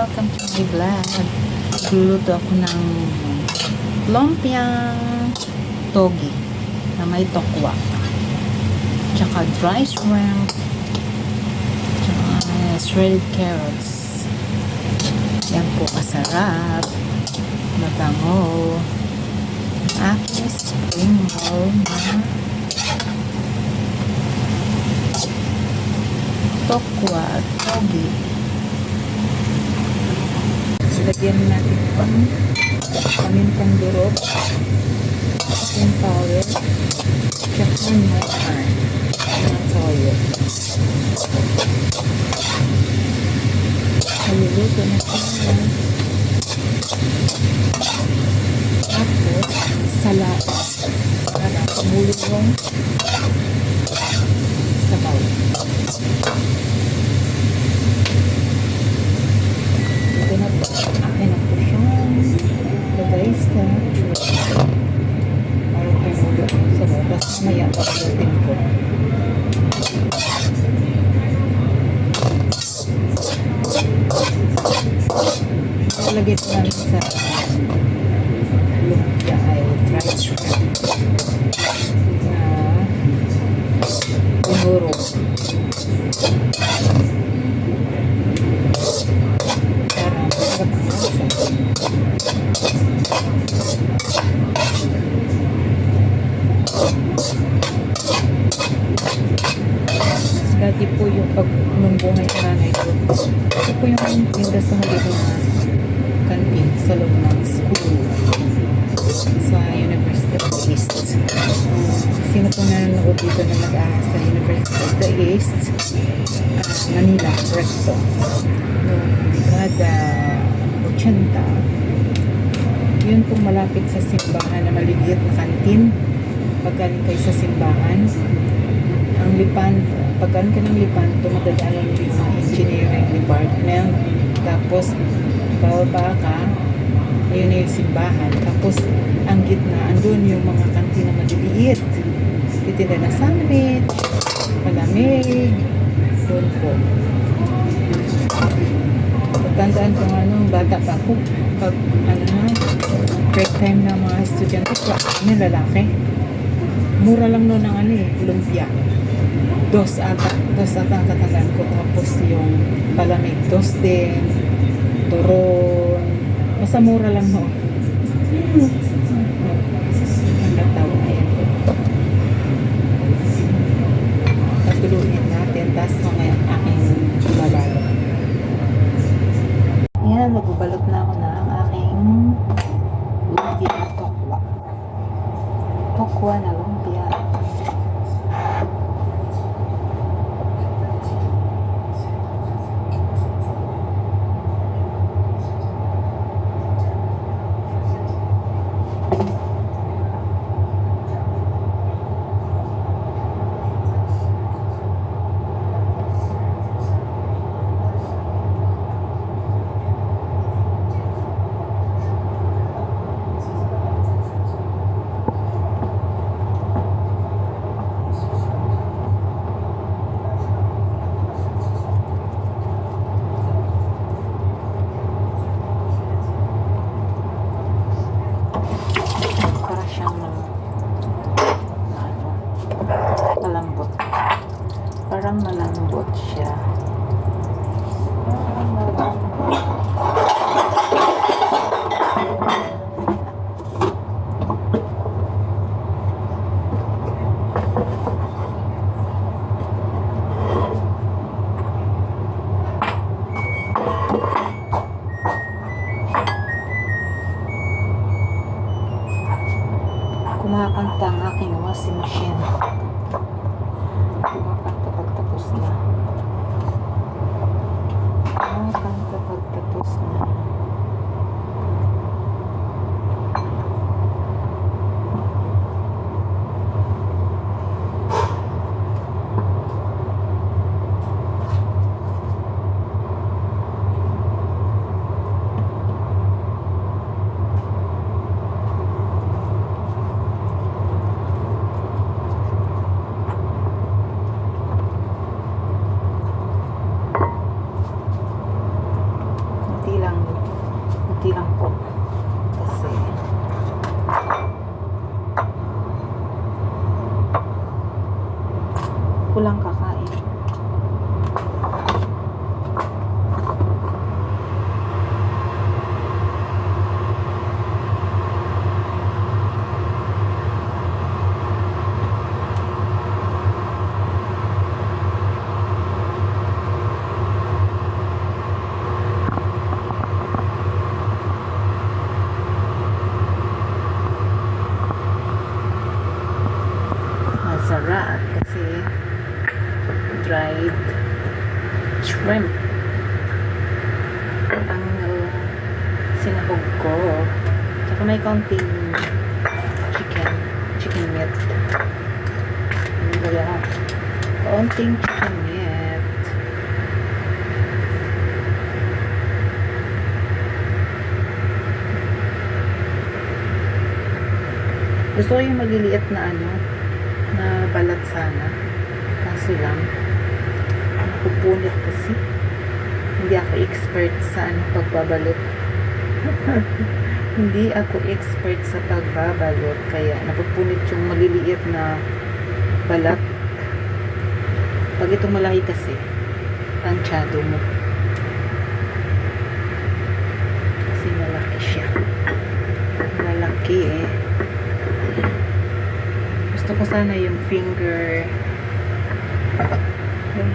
welcome to my vlog. Nagluluto ako ng lumpiang togi na may tokwa. Tsaka dry shrimp. Tsaka shredded carrots. Yan po kasarap. Mabango. Aking spring roll na tokwa at togi. Lagyan natin ang pamintang durog, ating powder, tsaka mustard na toyo. Maluluto na siya. Tapos, sala para pamulong yung sabaw. Ito na po. Akin na po siyang lagay sa para pumulong yung sabaw. Tapos maya pagdating po. Lagay po namin sa lumpia ay dried shrimp na pinuro. Para magkapangasa. Dati po yung pag-numbungan sa nanay ko. Ito po yung tinda sa halip na kantin sa loob ng school sa University of the East. Sino po nanonood dito na nag-aaral sa University of the East? Manila, Recto. Noong dekada 80, yun pong malapit sa simbahan na maliliit na kantin. Pagkaling kayo sa simbahan, ang lipan, pagkaling ka ng lipan, tumatadaanan yung mga engineering department. Tapos, bababa ka, yun yung simbahan. Tapos, ang gitna, andun yung mga kantin na maliliit. Titinda na sandwich, palamig, doon po. Tandaan ko nga nung bata pa ako, pag break time ng mga estudyante, kami lalaki. Mura lang noon ang lumpia. Dos ata ang katandaan ko. Tapos yung palamig, dos din, turon. Basta mura lang noon. Ang natawa, ayan po. Pagtuluin natin, tapos mamaya aking babalot. Ayan, magbabalot na ako na ang aking lumpia na tokwa. Tokwa na lumpia. Parang malambot siya. Kumakanta ang aking washing machine. Kumakanta pagtapos na. Kumakanta pagtapos na. konti lang po. Kasi kulang kakain. Masarap kasi dried shrimp ang sinahog ko, tsaka may kaunting chicken meat, kaunting chicken meat. Gusto ko yung maliliit na na balat sana, kaso lang napupunit kasi hindi ako expert sa pagbabalot. Hindi ako expert sa pagbabalot, kaya napupunit yung maliliit na balat. Pag itong malaki kasi tansyado mo kasi malaki siya, malaki Gusto ko sana yung finger, yung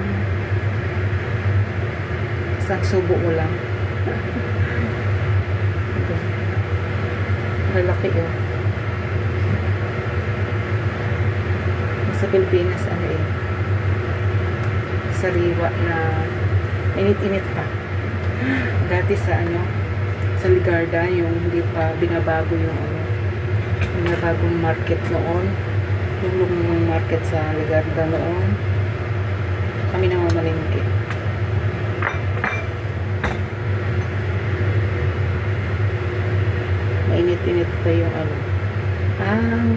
isang subo mo lang. Malaki sa Pilipinas sariwa na init-init pa. Dati sa sa Ligarda, yung hindi pa binabago yung binabagong market noon, yung lumang market sa Ligarda noon, kami namamalingki. Mainit-init pa yung ang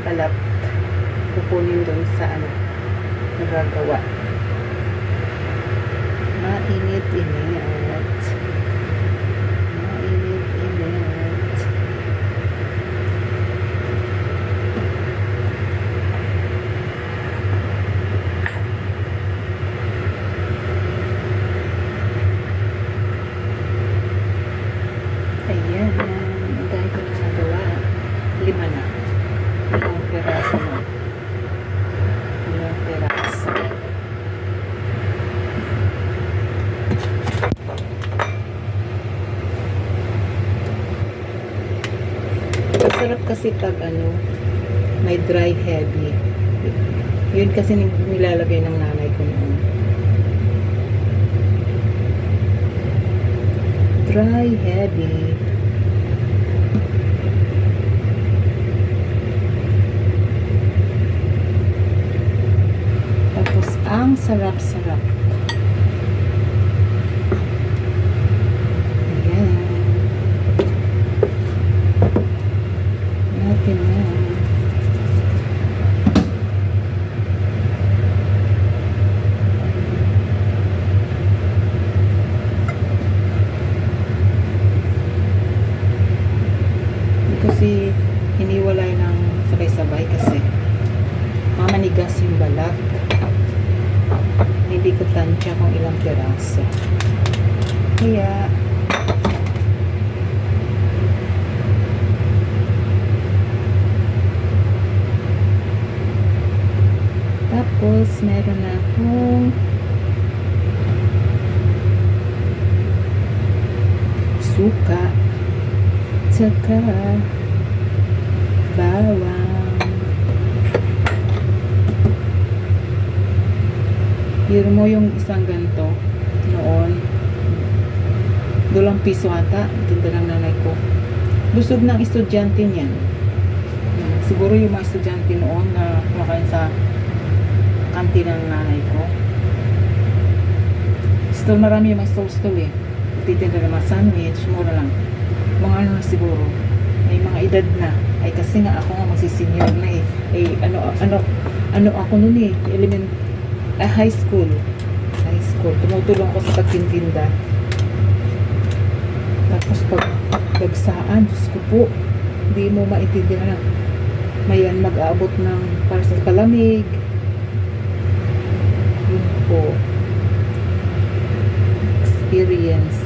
balat, pupunin doon sa nagagawa. Mainit-init. Ayan, ang dahil ko na nagawa. 5 na. 5 peraso na. 5 peraso. Masarap kasi pag may dry heavy. Yun kasi nilalagay ng nanay ko noon. Dry heavy. Tapos ang sarap-sarap. Ayan. Natin na. Kasi hiniwalay ng sabay-sabay kasi mamanigas yung balat. Hindi ko tansya kung ilang piraso. Kaya tapos meron na akong suka, tsaka bawang. Hiro mo yung isang ganito noon, 2 piso ata, tinda ng nanay ko. Busog ng estudyante niyan. Siguro yung mga estudyante noon na kumakain sa kantin ng nanay ko. Stall, marami yung mga stall titinda ng mga sandwich, mura lang. Mga na siguro, may mga edad na. Ay kasi nga ako nga magsisenior na ano ako noon high school. Tumutulong ako sa pagtintinda. Tapos pag dagsaan, Diyos ko po, hindi mo maintindihan na mayan mag-aabot ng para sa palamig. Yun po. Experience.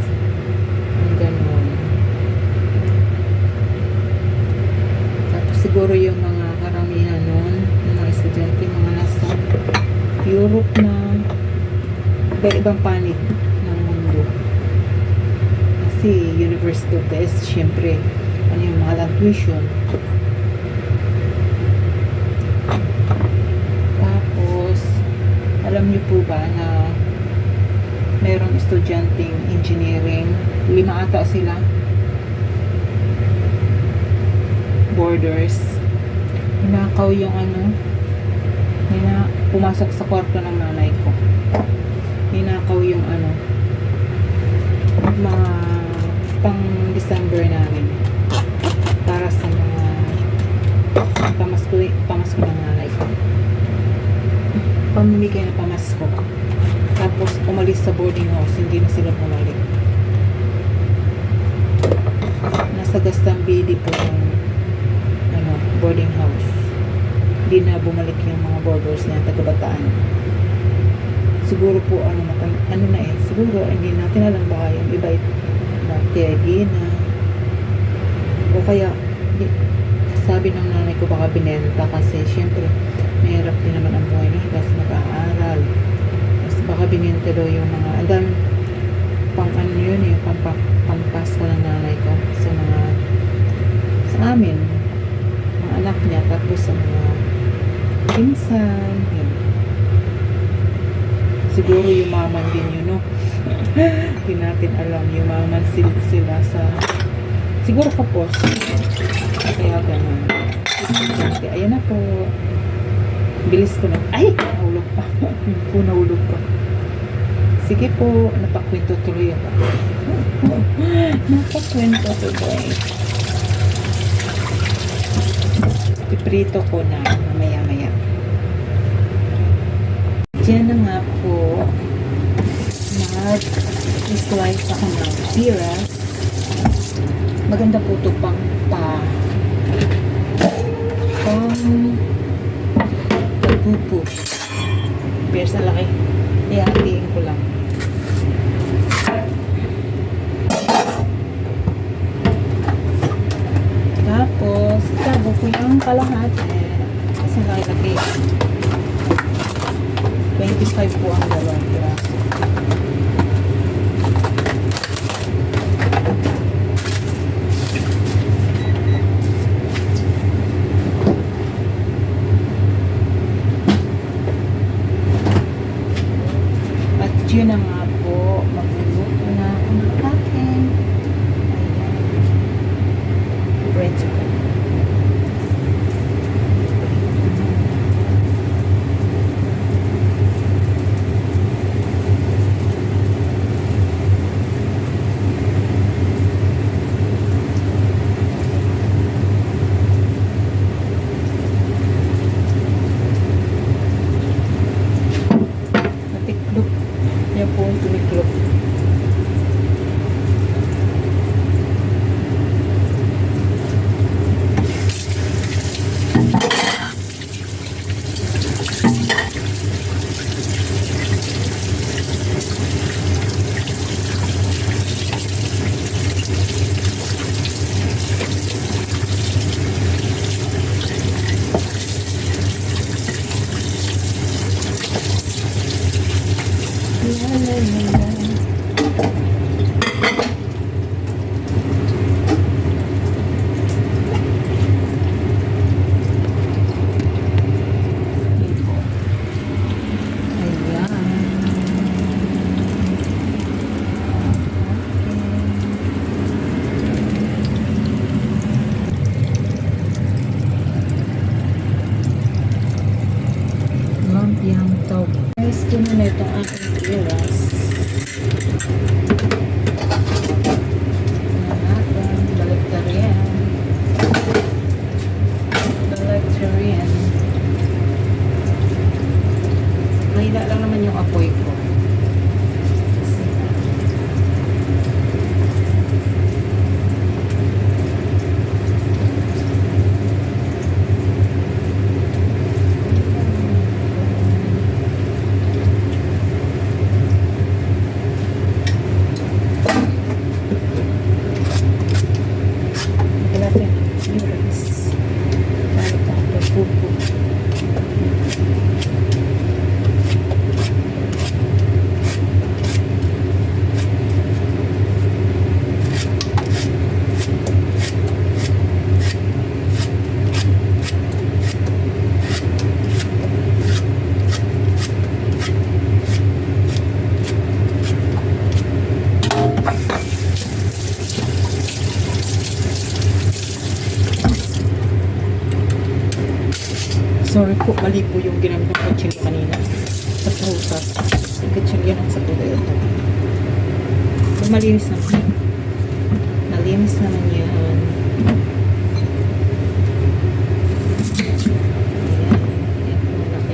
Ang ganun. Tapos siguro yung mga karamihan nun, yung mga estudyante, mga nasa Europe na iba-ibang panig ng mundo. Kasi university test, syempre, ano yung mahal ang tuition. Tapos, alam niyo po ba na mayroong estudyanteng engineering, 5 ata sila, boarders, hinakaw yung pumasok sa kwarto ng nanay ko, hinakaw yung mga pang December namin para sa mga pamasko ng nanay ko, pamimigay na pamasko. Tapos umalis sa boarding house, hindi na sila bumalik. Nasa Gastambide po yung boarding house. Hindi na bumalik yung mga boarders na taga-Bataan. Siguro po siguro hindi natin alam baka yung iba na tiyagi na o kaya sabi ng nanay ko baka binenta kasi syempre mahirap din naman ang buhay na tapos mag-aaral. Baka binenta daw yung mga andang pampasko ng nanay ko sa amin, mga anak niya, tapos sa mga pinsan, yun. Siguro yumaman din yun, no? Hindi natin alam, yumaman sila sa siguro kapos, kaya ganun. Ayan na po, bilis ko na, nahulog pa. Nahulog pa. Sige po, napakwento tuloy ako. Napakwento tuloy. Iprito ko na maya-maya. Diyan na nga po, mag-slice ako ng piras. Maganda po ito pang pupo. Piras na laki. Ihatiin ko lang. Tapos, itabo ko yung kalahati. Kasi laki-laki. 25 po ang dalawang piraso. At yun na nga po, magluluto na ako ng akin. Ayan. Ready ko. Sorry po, mali po yung ginamit ng kutsilyo kanina. Sa prutas. Yung kutsilyo ng sa prutas ito. So, malinis naman. Malinis naman yan. Ayan. Ayan po, malaki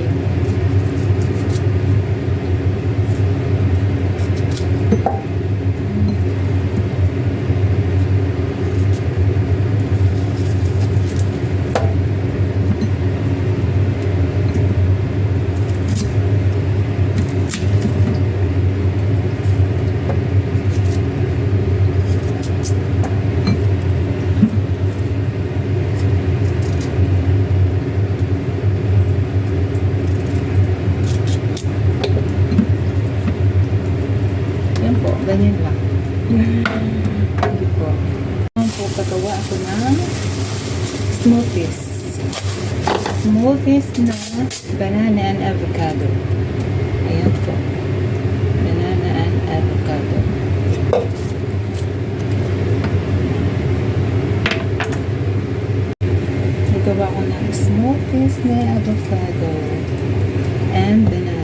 yung ganyan lang. Hindi po. Ngayon po, pagawa ako ng smoothies. Smoothies na banana and avocado. Ayan po. Banana and avocado. Nagawa ko ng smoothies na avocado and banana.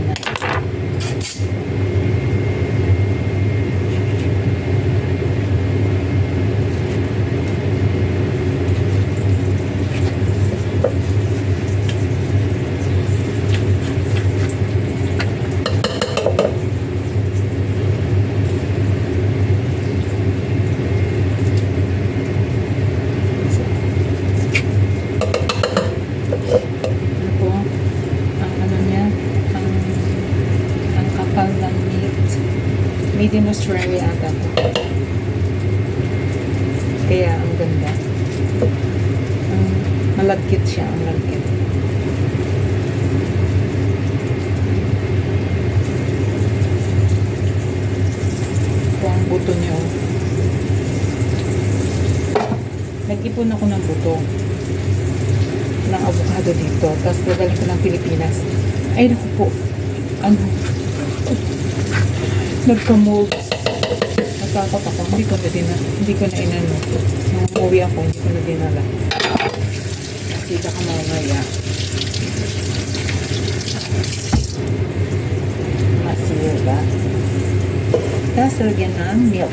Made in Australia ata to. Kaya ang ganda. Malagkit siya, ang lagkit. Ito ang buto niyo. Nag-ipon ako ng buto ng avocado dito. Tapos dadalhin ko ng Pilipinas. Ay, naku po. Ano? Nagka-molds. Nagkakot ako. Hindi ko na inano. Nung umuwi ako, hindi ko na dinala. Kasi baka mamaya. Masira. Tapos lagyan ng milk.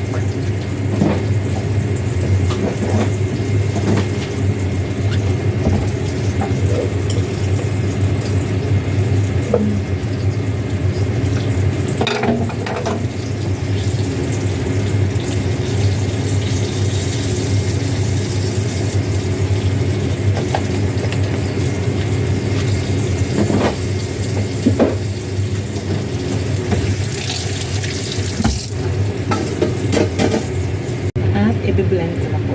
I-blend ko na po.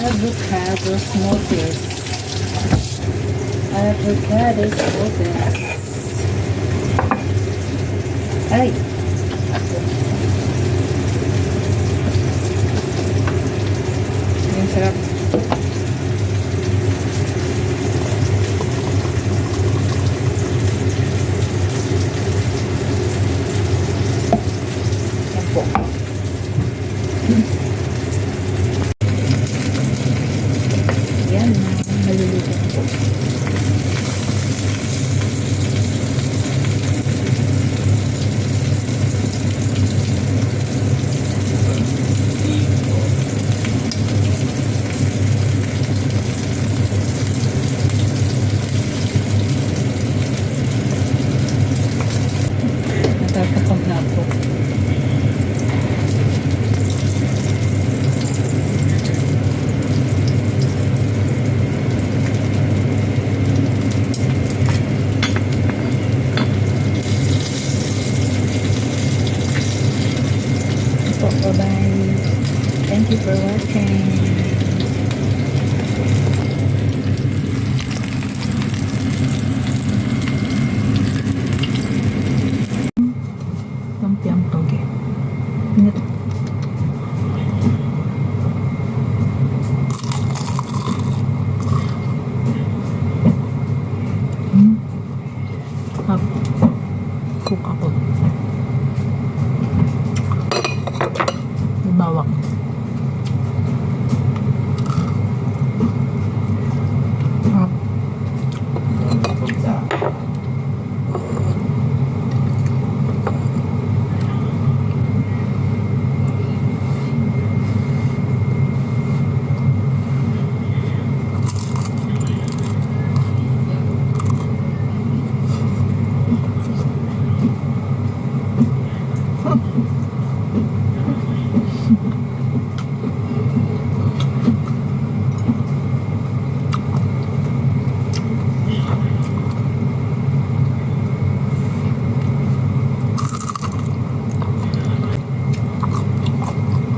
Avocado smoothies. Avocado smoothies. Ay! Ang sarap. Yan po. Bye-bye. Thank you for watching. Lumpiang toge. Init. Hap. Cook ako. May bawang. Hap.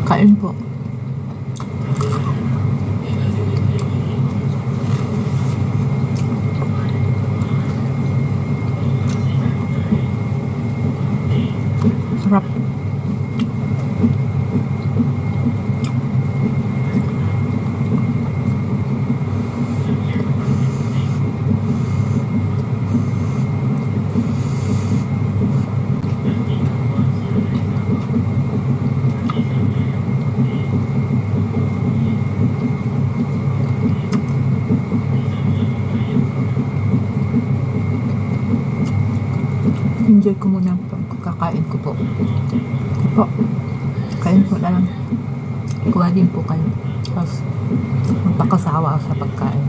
Kain po. Sarap. Enjoy ko muna ang pagkakain ko po. Po. Kain po na lang. Kuha din po kayo. Tapos magpakasawa sa pagkain.